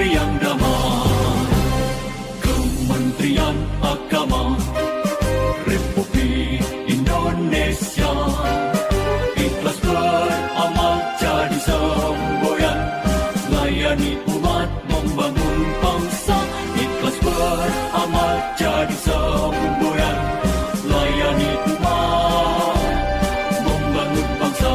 negeri yang damai. Kementerian Agama Republik Indonesia ikhlas beramal jadi semboyan, layani umat membangun bangsa. Ikhlas beramal jadi semboyan, layani umat membangun bangsa.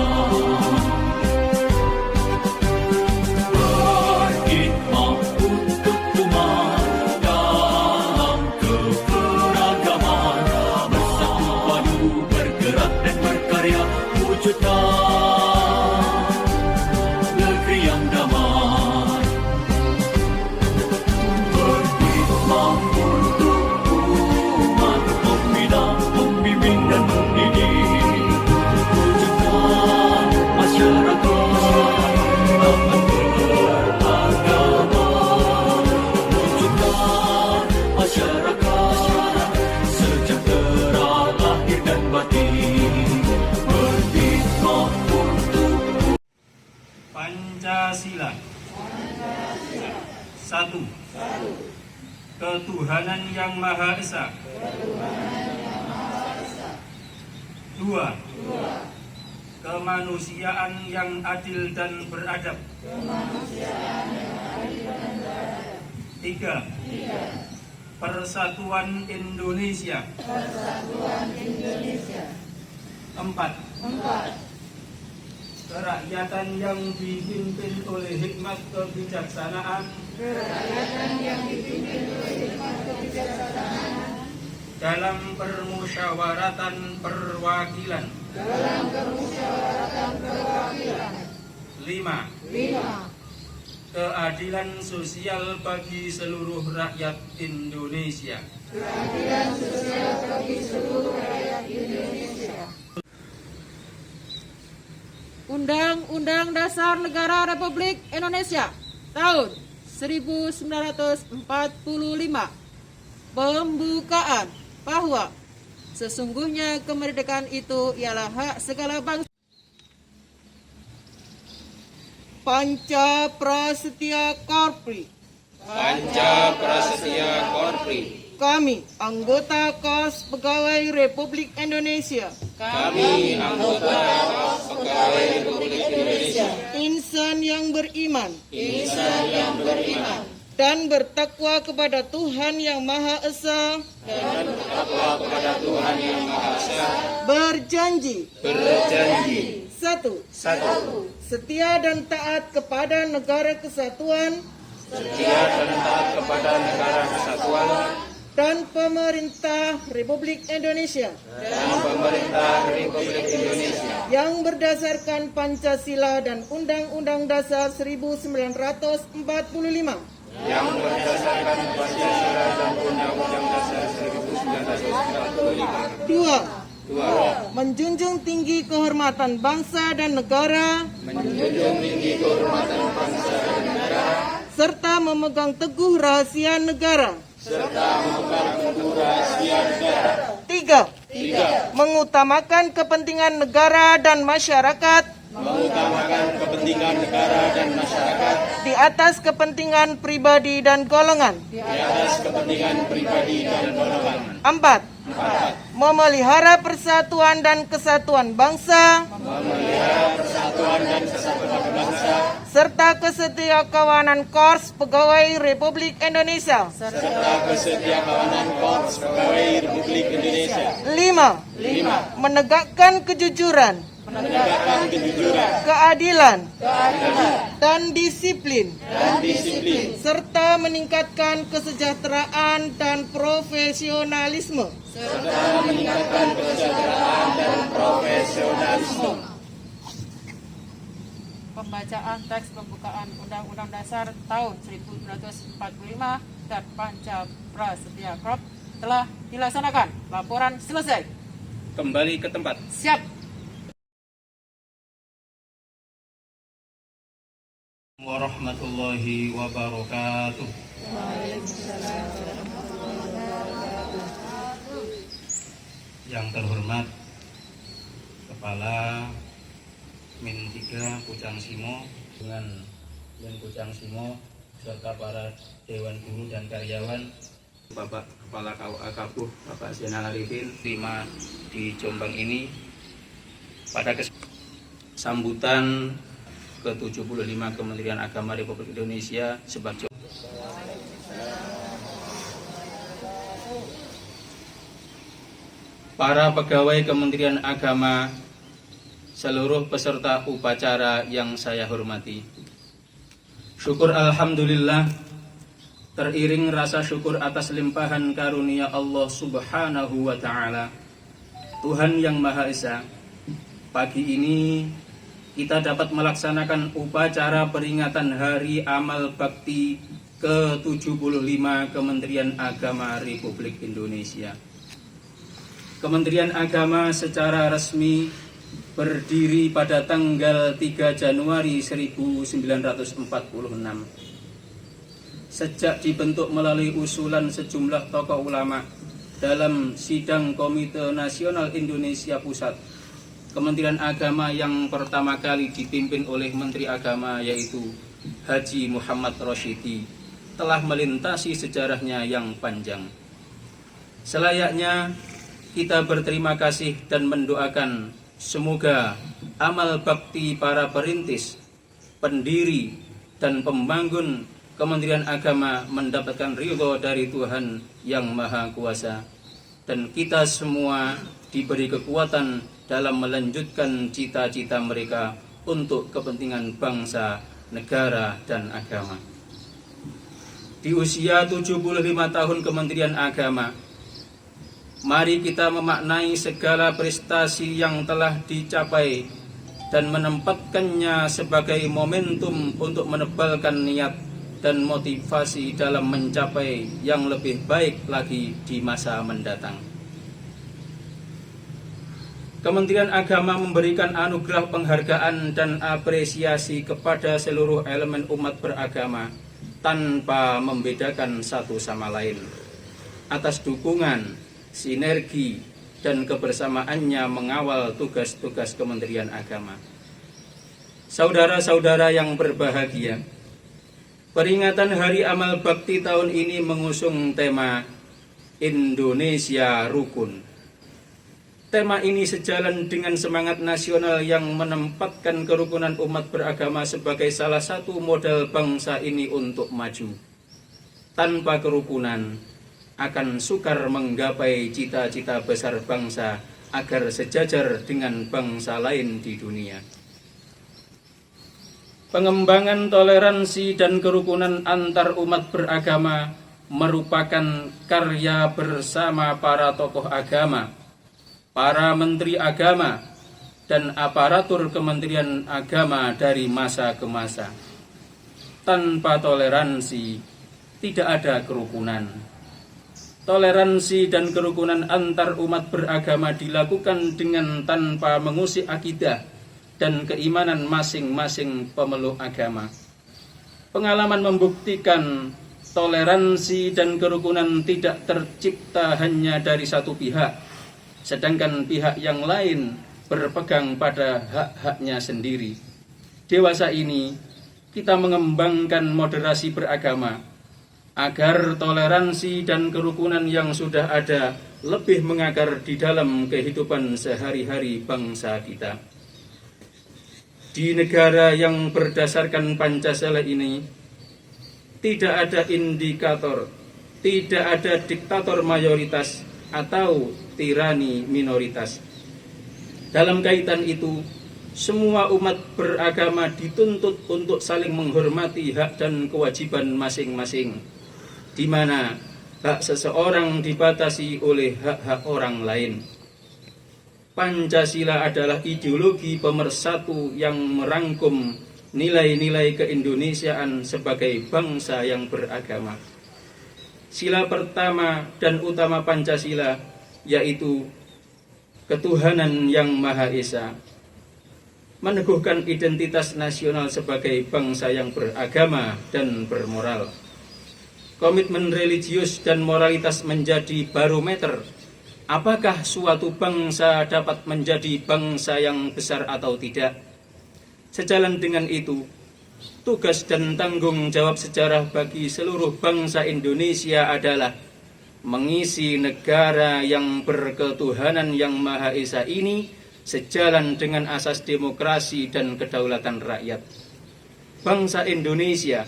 Berkhidmat untuk umat dalam keberagaman, bersatu padu bergerak dan berkarya wujudkan negeri yang damai. Berkhidmat untuk umat, membina, membimbing dan mendidik, wujudkan masyarakat taat beragama, wujudkan masyarakat sejahtera lahir dan batin. Berkhidmat untuk Pancasila. Satu. Ketuhanan Yang Maha Esa. Dua. Kemanusiaan yang adil dan beradab. Tiga. Persatuan Indonesia. Empat. Kerakyatan yang dipimpin oleh hikmat kebijaksanaan dalam permusyawaratan perwakilan. Lima. Keadilan sosial bagi seluruh rakyat Indonesia. Undang-Undang Dasar Negara Republik Indonesia tahun 1945 pembukaan bahwa sesungguhnya kemerdekaan itu ialah hak segala bangsa. Panca Prasetya Korpri. Kami, anggota KOS Pegawai Republik Indonesia. Insan yang beriman. Dan bertakwa kepada Tuhan Yang Maha Esa. Berjanji. Satu. Setia dan taat kepada negara kesatuan. Dan pemerintah Republik Indonesia. Yang berdasarkan Pancasila dan Undang-Undang Dasar 1945. Dua. Menjunjung tinggi kehormatan bangsa dan negara. Serta memegang teguh rahasia negara. Tiga. Mengutamakan kepentingan negara dan masyarakat. Di atas kepentingan pribadi dan golongan. Empat. Memelihara persatuan dan kesatuan bangsa. Serta kesetiakawanan Korps Pegawai Republik Indonesia. Lima. Menegakkan kejujuran. Keadilan. Dan disiplin. Serta meningkatkan kesejahteraan dan profesionalisme. Pembacaan teks pembukaan Undang-Undang Dasar tahun 1945 dan Panca Prasetya Korp telah dilaksanakan. Laporan selesai. Kembali ke tempat. Siap. Warahmatullahi wabarakatuh. Yang terhormat Kepala Min 3 Pucang Simo dengan Pucang Simo serta para dewan guru dan karyawan, Bapak Kepala KUA Kabuh, Bapak Zainal Arifin, terima di Jombang ini pada sambutan ke-75 Kementerian Agama Republik Indonesia sebagai para pegawai Kementerian Agama, seluruh peserta upacara yang saya hormati. Syukur alhamdulillah, teriring rasa syukur atas limpahan karunia Allah Subhanahu wa Ta'ala, Tuhan yang Maha Esa. Pagi ini kita dapat melaksanakan upacara peringatan Hari Amal Bakti ke-75 Kementerian Agama Republik Indonesia. Kementerian Agama secara resmi berdiri pada tanggal 3 Januari 1946. Sejak dibentuk melalui usulan sejumlah tokoh ulama dalam sidang Komite Nasional Indonesia Pusat, Kementerian Agama yang pertama kali dipimpin oleh Menteri Agama yaitu Haji Muhammad Rosyidi telah melintasi sejarahnya yang panjang. Selayaknya kita berterima kasih dan mendoakan semoga amal bakti para perintis, pendiri, dan pembangun Kementerian Agama mendapatkan ridho dari Tuhan yang Maha Kuasa, dan kita semua diberi kekuatan dalam melanjutkan cita-cita mereka untuk kepentingan bangsa, negara, dan agama. Di usia 75 tahun Kementerian Agama, mari kita memaknai segala prestasi yang telah dicapai dan menempatkannya sebagai momentum untuk menebalkan niat dan motivasi dalam mencapai yang lebih baik lagi di masa mendatang. Kementerian Agama memberikan anugerah penghargaan dan apresiasi kepada seluruh elemen umat beragama tanpa membedakan satu sama lain atas dukungan, sinergi, dan kebersamaannya mengawal tugas-tugas Kementerian Agama. Saudara-saudara yang berbahagia, peringatan Hari Amal Bakti tahun ini mengusung tema Indonesia Rukun. Tema ini sejalan dengan semangat nasional yang menempatkan kerukunan umat beragama sebagai salah satu modal bangsa ini untuk maju. Tanpa kerukunan, akan sukar menggapai cita-cita besar bangsa agar sejajar dengan bangsa lain di dunia. Pengembangan toleransi dan kerukunan antar umat beragama merupakan karya bersama para tokoh agama, para menteri agama, dan aparatur Kementerian Agama dari masa ke masa. Tanpa toleransi, tidak ada kerukunan. Toleransi dan kerukunan antar umat beragama dilakukan dengan tanpa mengusik akidah dan keimanan masing-masing pemeluk agama. Pengalaman membuktikan toleransi dan kerukunan tidak tercipta hanya dari satu pihak, sedangkan pihak yang lain berpegang pada hak-haknya sendiri. Dewasa ini, kita mengembangkan moderasi beragama agar toleransi dan kerukunan yang sudah ada lebih mengakar di dalam kehidupan sehari-hari bangsa kita. Di negara yang berdasarkan Pancasila ini, tidak ada indikator, tidak ada diktator mayoritas atau tirani minoritas. Dalam kaitan itu, semua umat beragama dituntut untuk saling menghormati hak dan kewajiban masing-masing, di mana hak seseorang dibatasi oleh hak-hak orang lain. Pancasila adalah ideologi pemersatu yang merangkum nilai-nilai keindonesiaan sebagai bangsa yang beragama. Sila pertama dan utama Pancasila yaitu ketuhanan yang Maha Esa, meneguhkan identitas nasional sebagai bangsa yang beragama dan bermoral. Komitmen religius dan moralitas menjadi barometer apakah suatu bangsa dapat menjadi bangsa yang besar atau tidak. Sejalan dengan itu, tugas dan tanggung jawab sejarah bagi seluruh bangsa Indonesia adalah mengisi negara yang berketuhanan yang Maha Esa ini sejalan dengan asas demokrasi dan kedaulatan rakyat. Bangsa Indonesia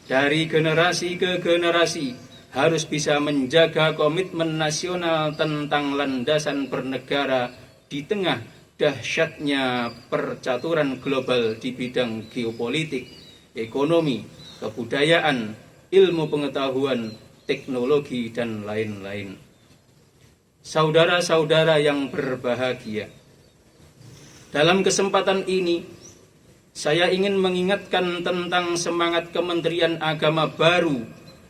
dari generasi ke generasi harus bisa menjaga komitmen nasional tentang landasan bernegara di tengah dahsyatnya percaturan global di bidang geopolitik, ekonomi, kebudayaan, ilmu pengetahuan, teknologi, dan lain-lain. Saudara-saudara yang berbahagia, dalam kesempatan ini saya ingin mengingatkan tentang semangat Kementerian Agama baru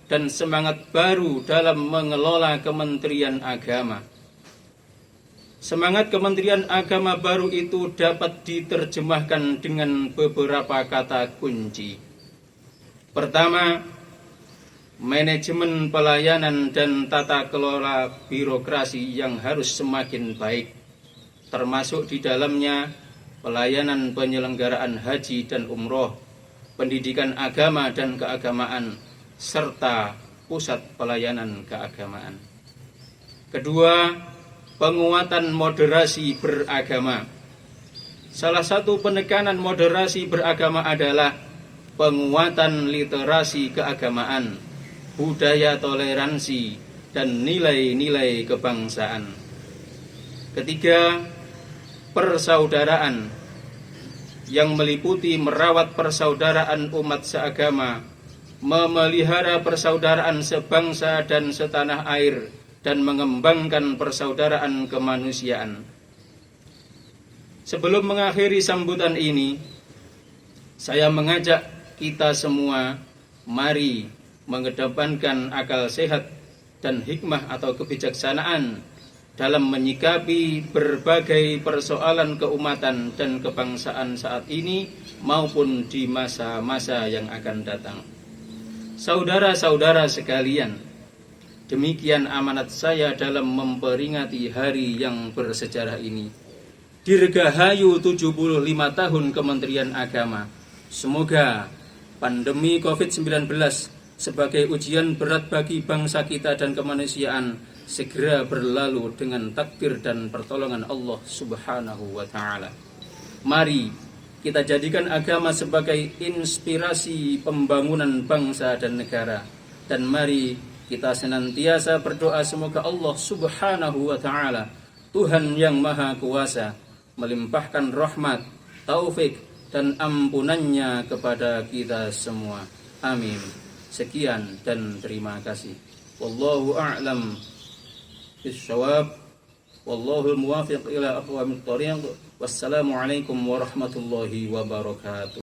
dan semangat baru dalam mengelola Kementerian Agama. Semangat Kementerian Agama baru itu dapat diterjemahkan dengan beberapa kata kunci. Pertama, manajemen pelayanan dan tata kelola birokrasi yang harus semakin baik, termasuk di dalamnya pelayanan penyelenggaraan haji dan umroh, pendidikan agama dan keagamaan, serta pusat pelayanan keagamaan. Kedua, penguatan moderasi beragama. Salah satu penekanan moderasi beragama adalah penguatan literasi keagamaan, budaya toleransi, dan nilai-nilai kebangsaan. Ketiga, persaudaraan yang meliputi merawat persaudaraan umat seagama, memelihara persaudaraan sebangsa dan setanah air, dan mengembangkan persaudaraan kemanusiaan. Sebelum mengakhiri sambutan ini, saya mengajak kita semua, mari mengedepankan akal sehat dan hikmah atau kebijaksanaan dalam menyikapi berbagai persoalan keumatan dan kebangsaan saat ini maupun di masa-masa yang akan datang. Saudara-saudara sekalian, demikian amanat saya dalam memperingati hari yang bersejarah ini. Dirgahayu 75 tahun Kementerian Agama. Semoga pandemi COVID-19 sebagai ujian berat bagi bangsa kita dan kemanusiaan segera berlalu dengan takdir dan pertolongan Allah Subhanahu wa Ta'ala. Mari kita jadikan agama sebagai inspirasi pembangunan bangsa dan negara, dan mari kita senantiasa berdoa semoga Allah Subhanahu wa Ta'ala, Tuhan yang Maha Kuasa, melimpahkan rahmat, taufik, dan ampunannya kepada kita semua. Amin. Sekian dan terima kasih. Wallahu a'lam bishawab. Wallahul muwafiq ila aqwamit thoriq. Wassalamualaikum warahmatullahi wabarakatuh.